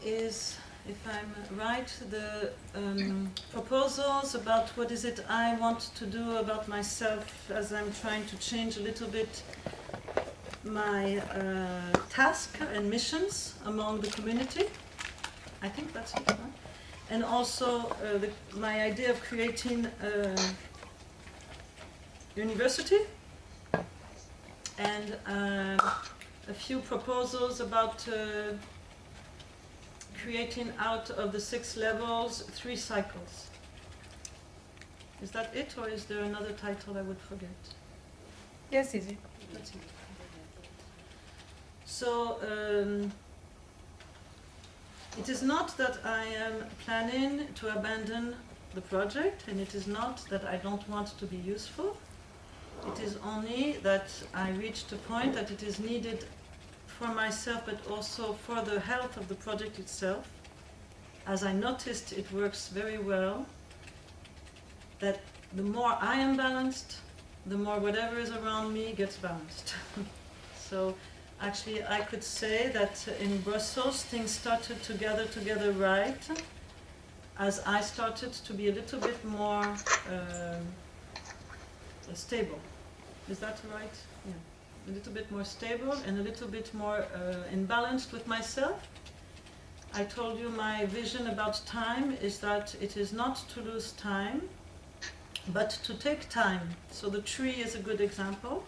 is, if I'm right, the proposals about what is it I want to do about myself as I'm trying to change a little bit my task and missions among the community. I think that's it, right? And also my idea of creating a university and a few proposals about creating out of the 6 levels 3 cycles. Is that it, or is there another title I would forget? Yes, is it? That's it. So it is not that I am planning to abandon the project, and it is not that I don't want to be useful. It is only that I reached a point that it is needed for myself, but also for the health of the project itself. As I noticed, it works very well, that the more I am balanced, the more whatever is around me gets balanced. So actually I could say that in Brussels things started to gather together right as I started to be a little bit more stable. Is that right? Yeah. A little bit more stable and a little bit more imbalanced with myself. I told you my vision about time is that it is not to lose time, but to take time. So the tree is a good example.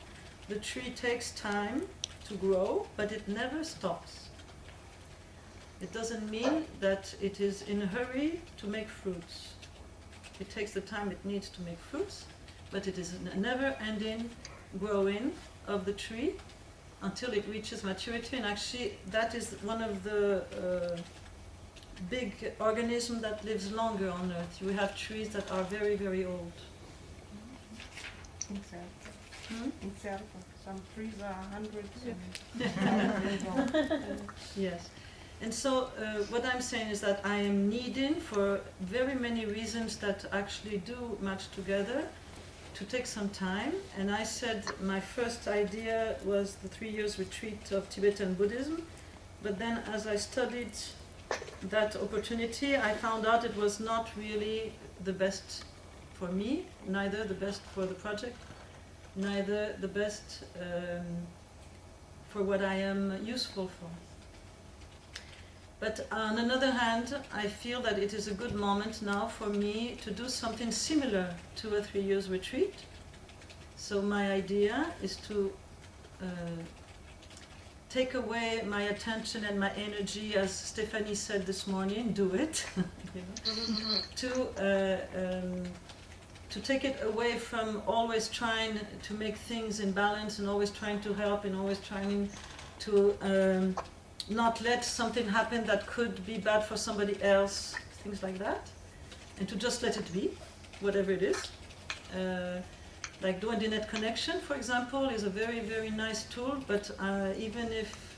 The tree takes time to grow, but it never stops. It doesn't mean that it is in a hurry to make fruits. It takes the time it needs to make fruits, but it is a never-ending growing of the tree until it reaches maturity. And actually that is one of the big organisms that lives longer on Earth. We have trees that are very, very old. Itself, some trees are hundreds and Yes. And so what I'm saying is that I am needing, for very many reasons that actually do match together, to take some time. And I said my first idea was the 3 years retreat of Tibetan Buddhism. But then as I studied that opportunity, I found out it was not really the best for me, neither the best for the project, neither the best for what I am useful for. But on another hand, I feel that it is a good moment now for me to do something similar to a 3 years retreat. So my idea is to take away my attention and my energy, as Stephanie said this morning, do it, you know, to take it away from always trying to make things in balance and always trying to help and always trying to not let something happen that could be bad for somebody else, things like that, and to just let it be, whatever it is. Like doing the net connection, for example, is a very, very nice tool, but even if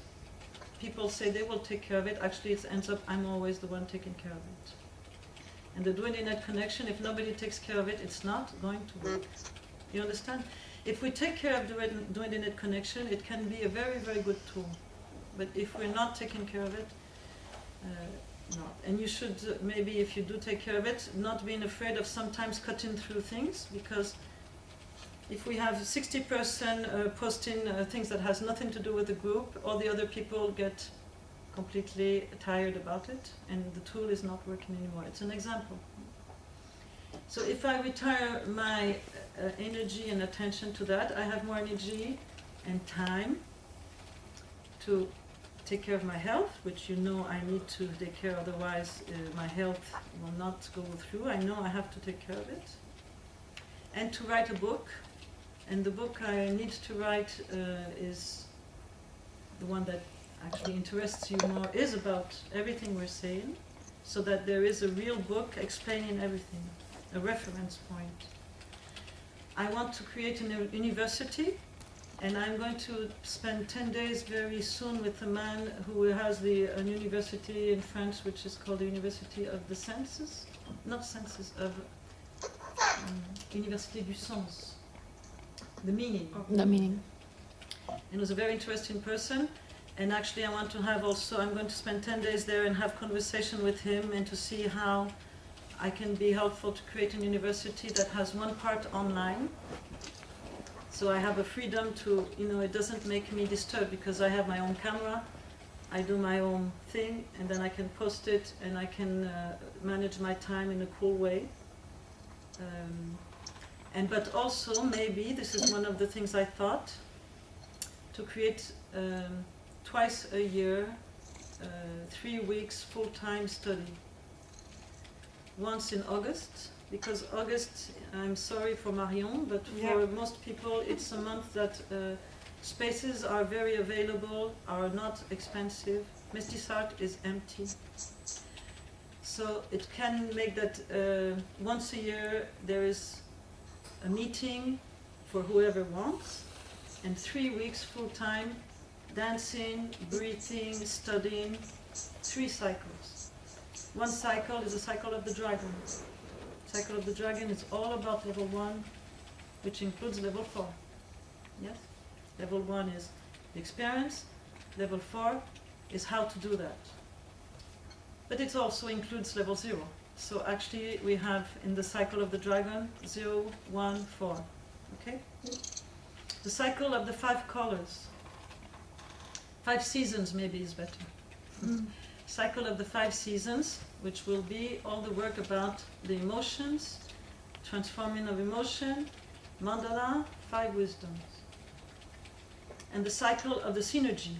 people say they will take care of it, actually it ends up I'm always the one taking care of it. And the doing the net connection, if nobody takes care of it, it's not going to work. You understand? If we take care of doing the net connection, it can be a very, very good tool. But if we're not taking care of it, not. And you should maybe, if you do take care of it, not being afraid of sometimes cutting through things, because if we have 60% posting things that has nothing to do with the group, all the other people get completely tired about it, and the tool is not working anymore. It's an example. So if I retire my energy and attention to that, I have more energy and time to take care of my health, which you know I need to take care, otherwise my health will not go through. I know I have to take care of it. And to write a book. And the book I need to write is the one that actually interests you more, is about everything we're saying, so that there is a real book explaining everything, a reference point. I want to create a university, and I'm going to spend 10 days very soon with a man who has a university in France which is called the University of the Senses, not senses, of Université du Sens, the meaning. The meaning. And was a very interesting person, And actually I want to have also, I'm going to spend 10 days there and have conversation with him and to see how I can be helpful to create a university that has one part online. So I have a freedom to, it doesn't make me disturbed because I have my own camera, I do my own thing, and then I can post it and I can manage my time in a cool way. But also maybe, this is one of the things I thought, to create twice a year, 3 weeks full-time study. Once in August, because August, I'm sorry for Marion, but for most people it's a month that spaces are very available, are not expensive. Mestissart is empty. So it can make that once a year there is a meeting for whoever wants, and 3 weeks full-time, dancing, breathing, studying, 3 cycles. One cycle is a cycle of the dragon. Cycle of the dragon is all about level 1, which includes level 4. Yes? Level 1 is the experience, level 4 is how to do that. But it also includes level 0. So actually we have in the cycle of the dragon 0, 1, 4. Okay? The cycle of the 5 colors. 5 seasons maybe is better. Cycle of the 5 seasons, which will be all the work about the emotions, transforming of emotion, mandala, 5 wisdoms. And the cycle of the synergy.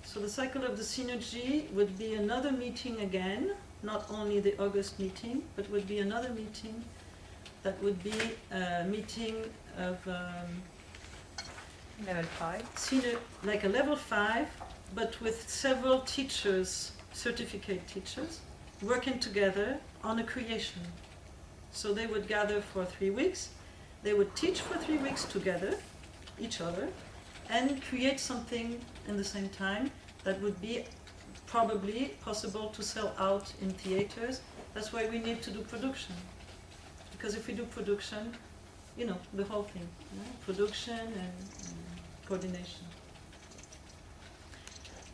So the cycle of the synergy would be another meeting again, not only the August meeting, but would be another meeting that would be a meeting of Level 5. like a level 5, but with several teachers, certificate teachers, working together on a creation. So they would gather for 3 weeks, they would teach for 3 weeks together, each other, and create something in the same time that would be probably possible to sell out in theaters. That's why we need to do production. Because if we do production, the whole thing, production and coordination.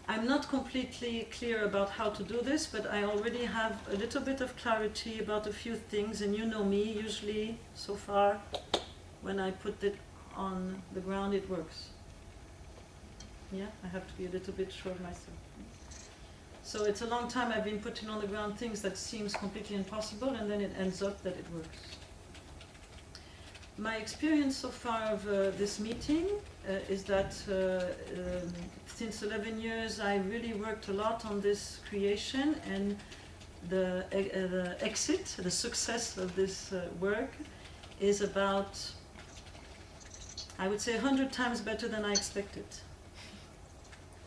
I'm not completely clear about how to do this, but I already have a little bit of clarity about a few things, and you know me, usually, so far, when I put it on the ground, it works. Yeah, I have to be a little bit sure of myself. So it's a long time I've been putting on the ground things that seems completely impossible, and then it ends up that it works. My experience so far of this meeting is that since 11 years I really worked a lot on this creation, and the exit, the success of this work is about, I would say, 100 times better than I expected.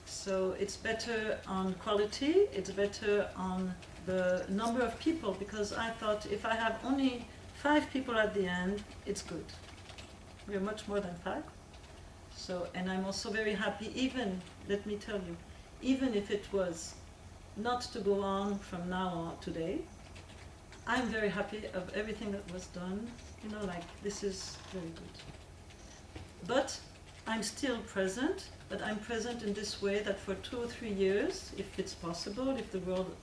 So it's better on quality, it's better on the number of people, because I thought if I have only 5 people at the end, it's good. We're much more than 5. So, and I'm also very happy, even, let me tell you, even if it was not to go on from now on today, I'm very happy of everything that was done. This is very good. But I'm still present, but I'm present in this way that for 2 or 3 years, if it's possible, if the world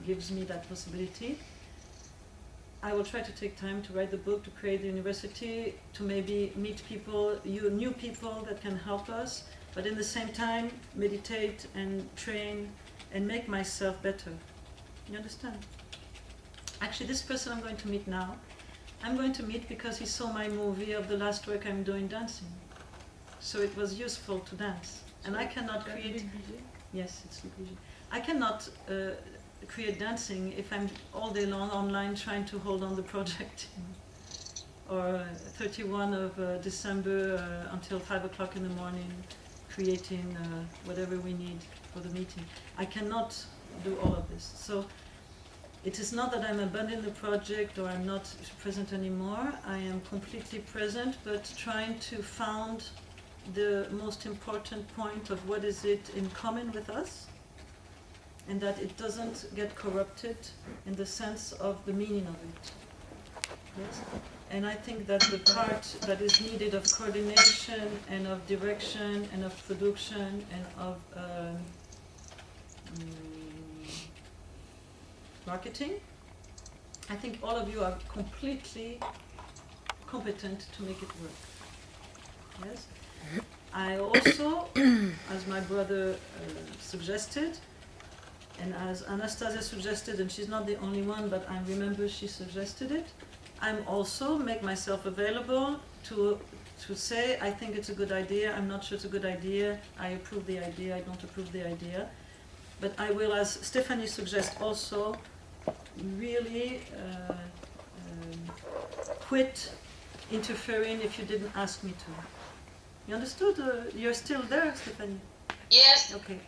gives me that possibility, I will try to take time to write the book, to create the university, to maybe meet people, new people that can help us, but in the same time meditate and train and make myself better. You understand? Actually, this person I'm going to meet now, I'm going to meet because he saw my movie of the last work I'm doing dancing. So it was useful to dance. And I cannot create... Yes, it's Luc Vigier. I cannot create dancing if I'm all day long online trying to hold on the project. Or 31 of December until 5 o'clock in the morning, creating whatever we need for the meeting. I cannot do all of this. So it is not that I'm abandoning the project or I'm not present anymore. I am completely present, but trying to found the most important point of what is it in common with us, and that it doesn't get corrupted in the sense of the meaning of it. Yes? And I think that the part that is needed of coordination and of direction and of production and of marketing, I think all of you are completely competent to make it work. Yes? I also, as my brother suggested, and as Anastasia suggested, and she's not the only one, but I remember she suggested it, I'm also make myself available to say, I think it's a good idea, I'm not sure it's a good idea, I approve the idea, I don't approve the idea. But I will, as Stephanie suggests, also really quit interfering if you didn't ask me to. You understood? You're still there, Stephanie? Yes. Okay.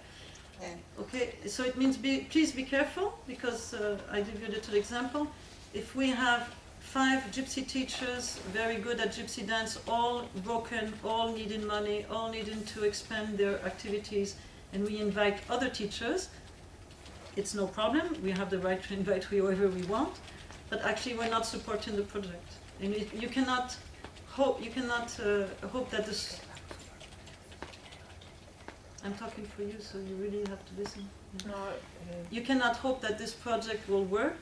Yeah. Okay, so it means please be careful, because I give you a little example. If we have 5 gypsy teachers, very good at gypsy dance, all broken, all needing money, all needing to expand their activities, and we invite other teachers, it's no problem, we have the right to invite whoever we want, but actually we're not supporting the project. And you cannot hope that this... I'm talking for you, so you really have to listen. Yeah. You cannot hope that this project will work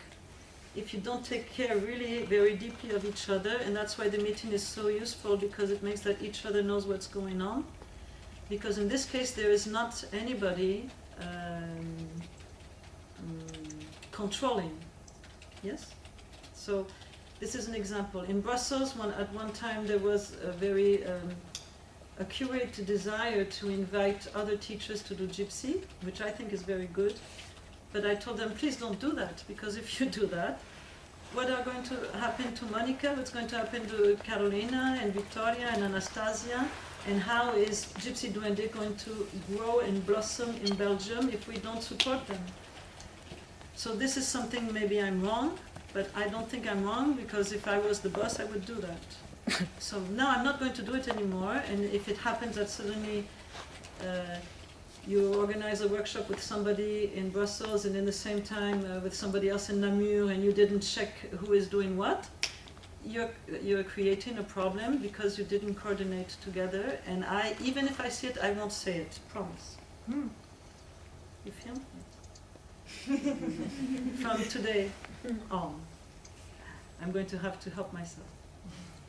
if you don't take care really very deeply of each other, and that's why the meeting is so useful, because it makes that each other knows what's going on. Because in this case there is not anybody controlling. Yes? So this is an example. In Brussels, at one time there was a very accurate desire to invite other teachers to do gypsy, which I think is very good. But I told them, please don't do that, because if you do that, what are going to happen to Monica, what's going to happen to Carolina and Victoria and Anastasia, and how is Gypsy Duende going to grow and blossom in Belgium if we don't support them? So this is something, maybe I'm wrong, but I don't think I'm wrong, because if I was the boss, I would do that. So now I'm not going to do it anymore, and if it happens that suddenly you organize a workshop with somebody in Brussels and in the same time with somebody else in Namur, and you didn't check who is doing what, you're creating a problem because you didn't coordinate together, and even if I see it, I won't say it, promise. You feel? From today on, I'm going to have to help myself.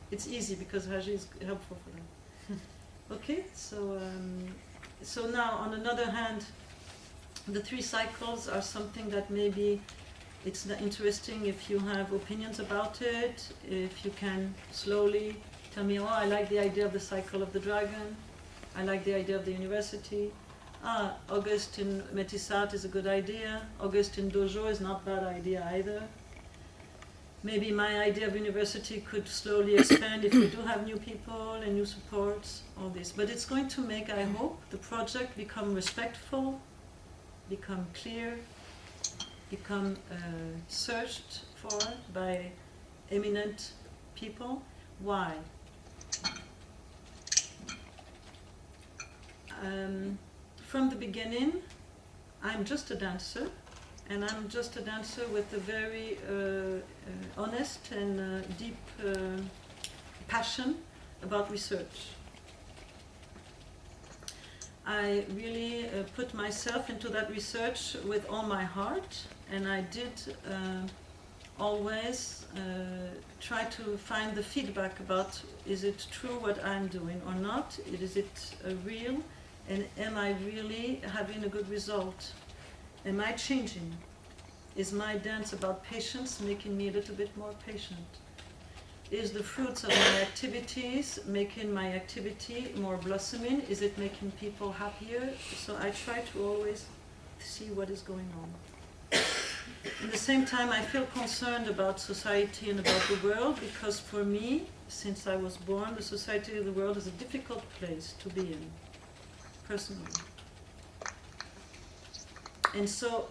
It's easy because Haji is helpful for that. Okay, so now on another hand, the 3 cycles are something that maybe it's interesting if you have opinions about it, if you can slowly tell me, oh, I like the idea of the cycle of the dragon, I like the idea of the university, August in Métissat is a good idea, August in Dojo is not a bad idea either. Maybe my idea of university could slowly expand if we do have new people and new supports, all this. But it's going to make, I hope, the project become respectful, become clear, become searched for by eminent people. Why? From the beginning, I'm just a dancer. And I'm just a dancer with a very honest and deep passion about research. I really put myself into that research with all my heart, and I did always try to find the feedback about, is it true what I'm doing or not? Is it real? And am I really having a good result? Am I changing? Is my dance about patience making me a little bit more patient? Is the fruits of my activities making my activity more blossoming? Is it making people happier? So I try to always see what is going on. At the same time, I feel concerned about society and about the world, because for me, since I was born, the society of the world is a difficult place to be in, personally. And so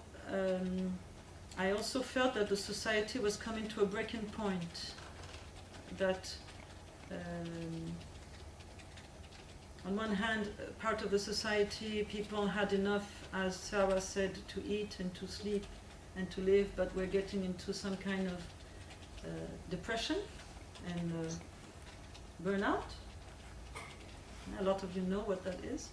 I also felt that the society was coming to a breaking point, that on one hand, part of the society, people had enough, as Sarah said, to eat and to sleep and to live, but we're getting into some kind of depression. and burnout. A lot of you know what that is.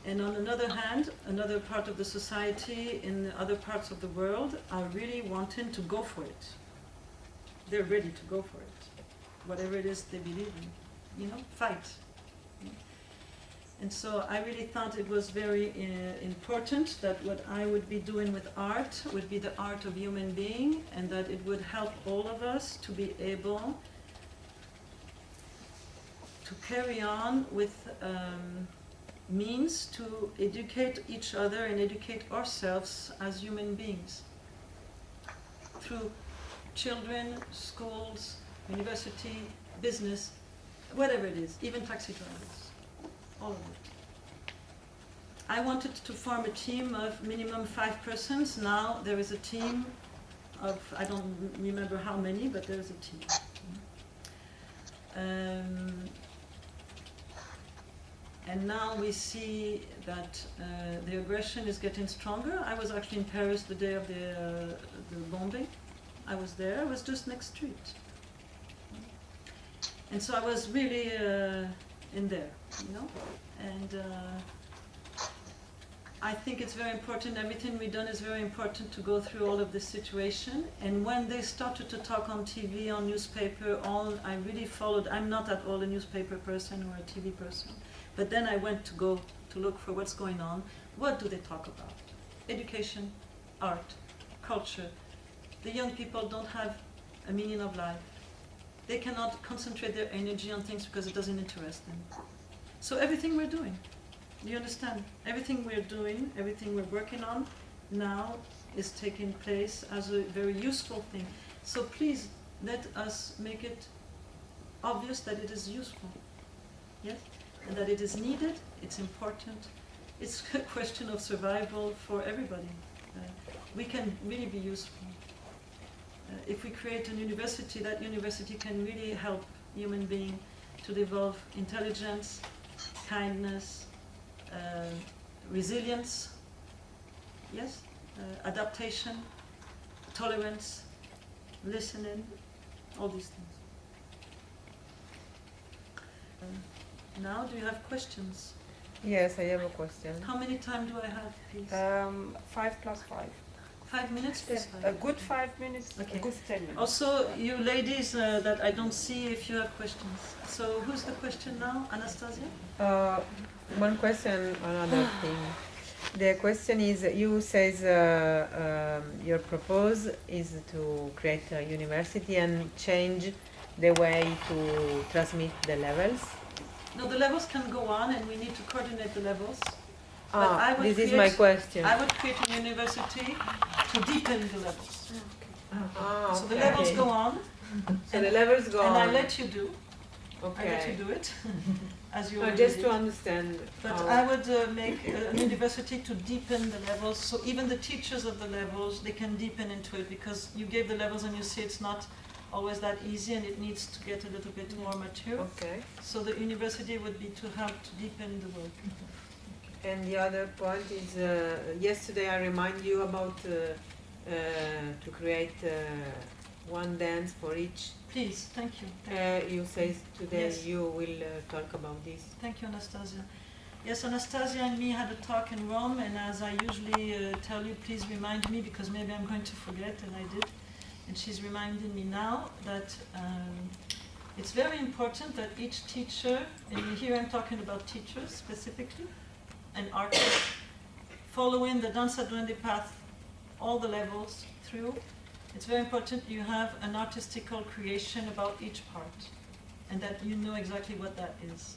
And on another hand, another part of the society in other parts of the world are really wanting to go for it. They're ready to go for it. Whatever it is they believe in, fight. And so I really thought it was very important that what I would be doing with art would be the art of human being, and that it would help all of us to be able to carry on with means to educate each other and educate ourselves as human beings through children, schools, university, business, whatever it is, even taxi drivers, all of it. I wanted to form a team of minimum 5 persons. Now there is a team of, I don't remember how many, but there is a team. And now we see that the aggression is getting stronger. I was actually in Paris the day of the bombing. I was there. I was just next street. And so I was really in there, And I think it's very important, everything we've done is very important to go through all of this situation. And when they started to talk on TV, on newspaper, I really followed. I'm not at all a newspaper person or a TV person. But then I went to go to look for what's going on. What do they talk about? Education, art, culture. The young people don't have a meaning of life. They cannot concentrate their energy on things because it doesn't interest them. So everything we're doing, you understand? Everything we're doing, everything we're working on now is taking place as a very useful thing. So please let us make it obvious that it is useful. Yes? And that it is needed, it's important. It's a question of survival for everybody. We can really be useful. If we create a university, that university can really help human beings to develop intelligence, kindness, resilience, yes, adaptation, tolerance, listening, all these things. Now, do you have questions? Yes, I have a question. How many time do I have, please? 5 plus 5. 5 minutes plus 5. A good 5 minutes, Okay. a good 10 minutes. Also, you ladies that I don't see if you have questions. So, who's the question now? Anastasia? One question, another thing. The question is, you says your propose is to create a university and change the way to transmit the levels. No, the levels can go on, and we need to coordinate the levels. But I would This is my question. I would create a university to deepen the levels. So the okay. levels go on. So the levels go and on. I let you do. Okay. I let you do it, as you No, already just did. to understand. But how- I would make an university to deepen the levels, so even the teachers of the levels, they can deepen into it, because you gave the levels and you see it's not always that easy and it needs to get a little bit more mature. Okay. So the university would be to help to deepen the work. And the other point is, yesterday I remind you about to create one dance for each. Please, thank you. You say today Yes. you will talk about this. Thank you, Anastasia. Yes, Anastasia and me had a talk in Rome, and as I usually tell you, please remind me, because maybe I'm going to forget, and I did. And she's reminding me now that it's very important that each teacher, and here I'm talking about teachers specifically, and artists, following the Danza Duende path, all the levels through, it's very important you have an artistical creation about each part, and that you know exactly what that is.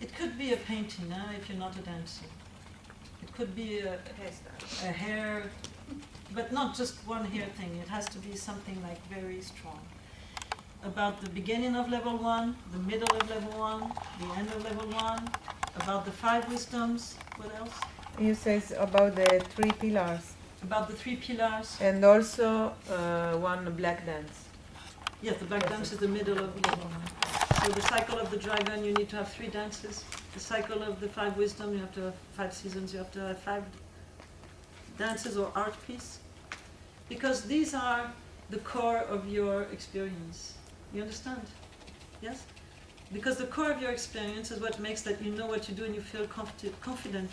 It could be a painting, if you're not a dancer. It could be a hair, but not just one hair thing. It has to be something like very strong. About the beginning of level 1, the middle of level 1, the end of level 1, about the 5 wisdoms, what else? You say about the 3 pillars About the 3 pillars. and also one black dance. Yes, the black dance is the middle of level 1. So the cycle of the dragon, you need to have 3 dances. The cycle of the 5 wisdom, you have to have 5 seasons, you have to have 5 dances or art piece. Because these are the core of your experience. You understand? Yes? Because the core of your experience is what makes that you know what you do and you feel confident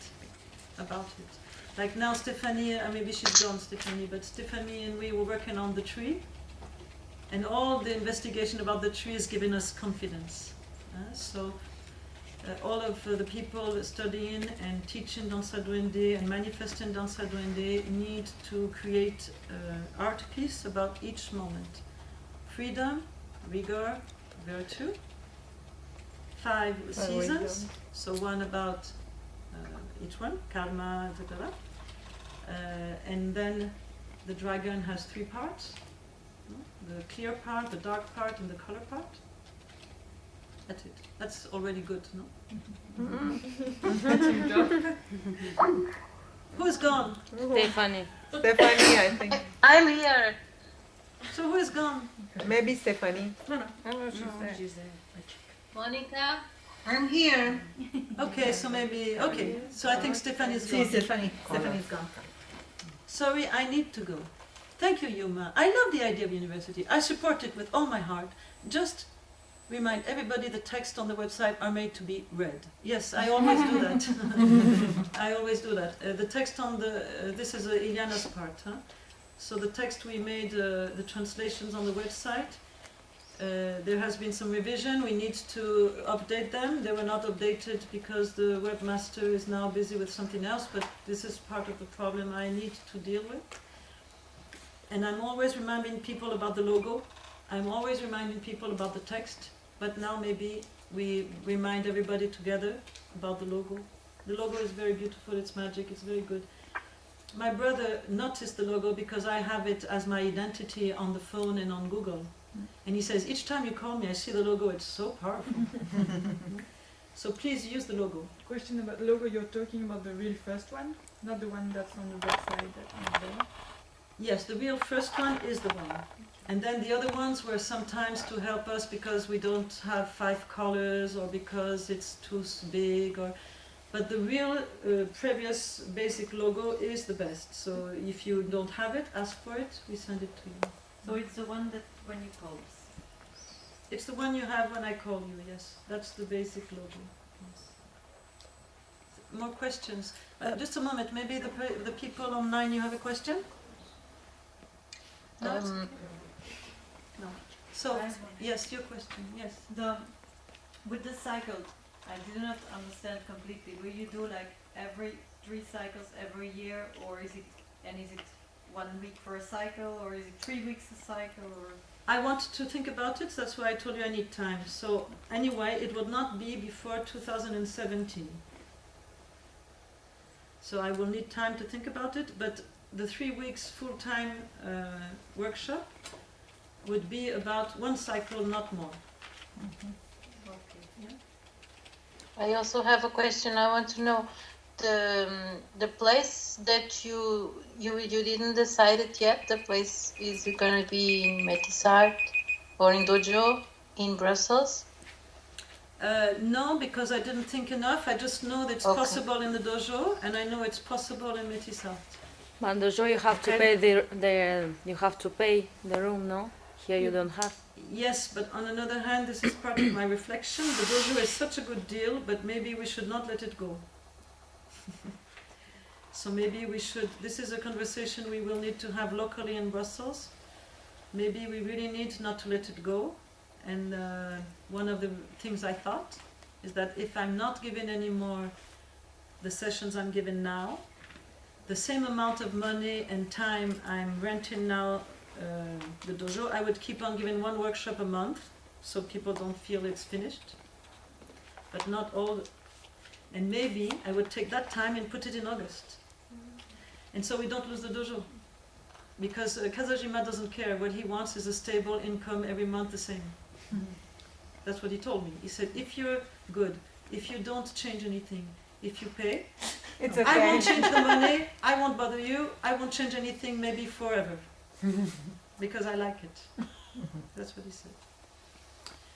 about it. Like now Stephanie, maybe she's gone, Stephanie, but Stephanie and we were working on the tree, and all the investigation about the tree has given us confidence. So all of the people studying and teaching Danza Duende and manifesting Danza Duende need to create an art piece about each moment. Freedom, rigor, virtue, 5 seasons, so one about each one, karma, etc. And then the dragon has 3 parts, the clear part, the dark part, and the color part. That's it. That's already good, no? Who's gone? Stephanie. Stephanie, I think. I'm here. So who is gone? Maybe Stephanie. Monica. I'm here. Okay, so maybe, okay. So I think Stephanie's See, gone. Stephanie's gone. Sorry, I need to go. Thank you, Yuma. I love the idea of university. I support it with all my heart. Just remind everybody the texts on the website are made to be read. Yes, I always do that. I always do that. The text on the, this is Iliana's part, huh? So the text we made, the translations on the website, there has been some revision. We need to update them. They were not updated because the webmaster is now busy with something else, but this is part of the problem I need to deal with. And I'm always reminding people about the logo. I'm always reminding people about the text, but now maybe we remind everybody together about the logo. The logo is very beautiful, it's magic, it's very good. My brother noticed the logo because I have it as my identity on the phone and on Google. And he says, each time you call me, I see the logo, it's so powerful. So please use the logo. Question about the logo, you're talking about the real first one, not the one that's on the website that is there. Yes, the real first one is the one. And then the other ones were sometimes to help us because we don't have 5 colors or because it's too big. But the real previous basic logo is the best. So if you don't have it, ask for it, we send it to you. So it's the one that when you call us. It's the one you have when I call you, yes. That's the basic logo. Yes. More questions? Just a moment, maybe the people online, you have a question? No? No. So, yes, your question, yes. With the cycle, I did not understand completely. Will you do like every 3 cycles every year, or is it 1 week for a cycle, or is it 3 weeks a cycle, or? I want to think about it, that's why I told you I need time. So anyway, it will not be before 2017. So I will need time to think about it, but the 3 weeks full-time workshop would be about 1 cycle, not more. Okay. I also have a question. I want to know the place that you didn't decide it yet. The place is going to be in Métis or in Dojo in Brussels. No, because I didn't think enough. I just know that it's Okay. possible in the dojo, and I know it's possible in Métis Art. But Dojo you have to pay you have to pay the room, no? Here you don't have. Yes, but on another hand, this is part of my reflection. The dojo is such a good deal, but maybe we should not let it go. So maybe we should, this is a conversation we will need to have locally in Brussels. Maybe we really need not to let it go. And one of the things I thought is that if I'm not given any more the sessions I'm given now, the same amount of money and time I'm renting now the dojo, I would keep on giving 1 workshop a month so people don't feel it's finished, but not all. And maybe I would take that time and put it in August. And so we don't lose the dojo. Because Kazajima doesn't care. What he wants is a stable income every month the same. That's what he told me. He said, if you're good, if you don't change anything, if you pay, It's I okay. won't change the money, I won't bother you, I won't change anything maybe forever. Because I like it. That's what he said.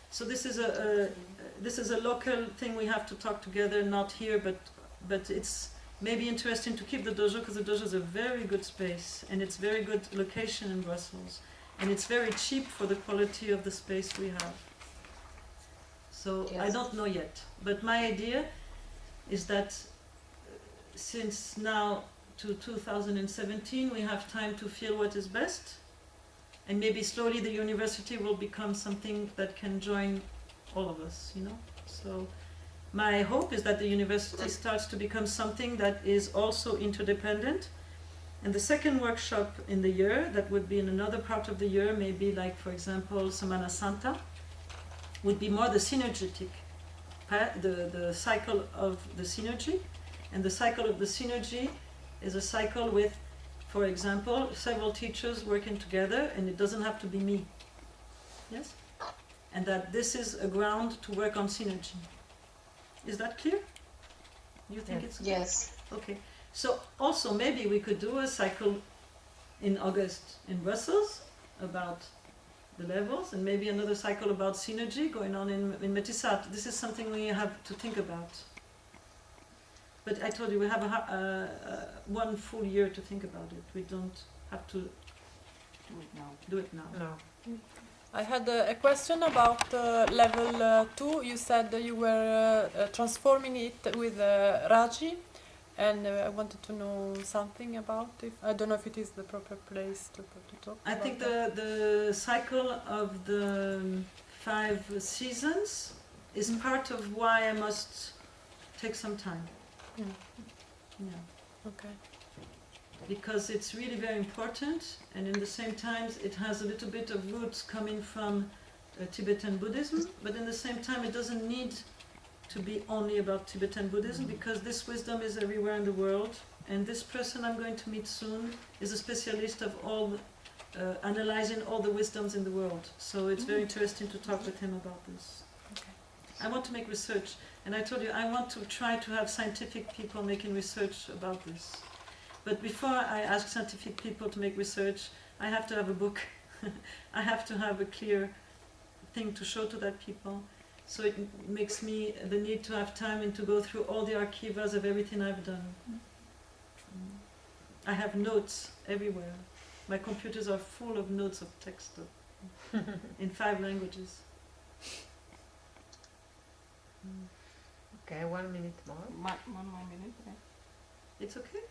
So this is a local thing we have to talk together, not here, but it's maybe interesting to keep the dojo because the dojo is a very good space and it's very good location in Brussels. and it's very cheap for the quality of the space we have. So I Yes. don't know yet, but my idea is that since now to 2017 we have time to feel what is best, and maybe slowly the university will become something that can join all of us, you know. So my hope is that the university starts to become something that is also interdependent. And the second workshop in the year, that would be in another part of the year, maybe like for example Semana Santa, would be more the synergetic, the cycle of the synergy. And the cycle of the synergy is a cycle with, for example, several teachers working together, and it doesn't have to be me. Yes? And that this is a ground to work on synergy. Is that clear? You think Yes. it's clear? Yes. Okay. So also maybe we could do a cycle in August in Brussels about the levels, and maybe another cycle about synergy going on in Métissat. This is something we have to think about. But I told you we have one full year to think about it. We don't have to do it now. No. I had a question about level 2. You said that you were transforming it with Raji, and I wanted to know something about it. I don't know if it is the proper place to talk I about think that. the cycle of the 5 seasons is part of why I must take some time. Mm. Yeah. Okay. Because it's really very important, and in the same time it has a little bit of roots coming from Tibetan Buddhism, but in the same time it doesn't need to be only about Tibetan Buddhism, because this wisdom is everywhere in the world, and this person I'm going to meet soon is a specialist of all analyzing all the wisdoms in the world, so it's very interesting to talk with him about this. Okay. I want to make research, and I told you I want to try to have scientific people making research about this. But before I ask scientific people to make research, I have to have a book. I have to have a clear thing to show to that people. So it makes me the need to have time and to go through all the archivas of everything I've done. I have notes everywhere. My computers are full of notes of text in 5 languages. Okay, 1 minute more. One more minute. It's okay.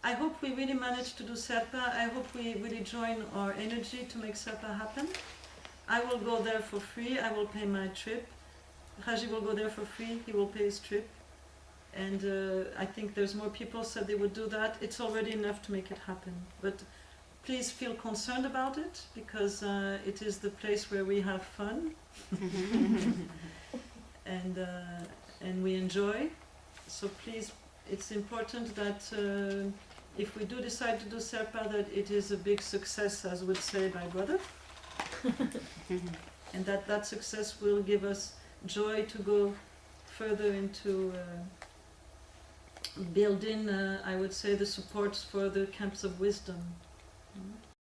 I hope we really manage to do Serpa. I hope we really join our energy to make Serpa happen. I will go there for free. I will pay my trip. Raji will go there for free. He will pay his trip. And I think there's more people said they would do that. It's already enough to make it happen. But please feel concerned about it, because it is the place where we have fun. And we enjoy. So please, it's important that if we do decide to do Serpa, that it is a big success, as would say my brother. And that success will give us joy to go further into building, I would say, the supports for the camps of wisdom.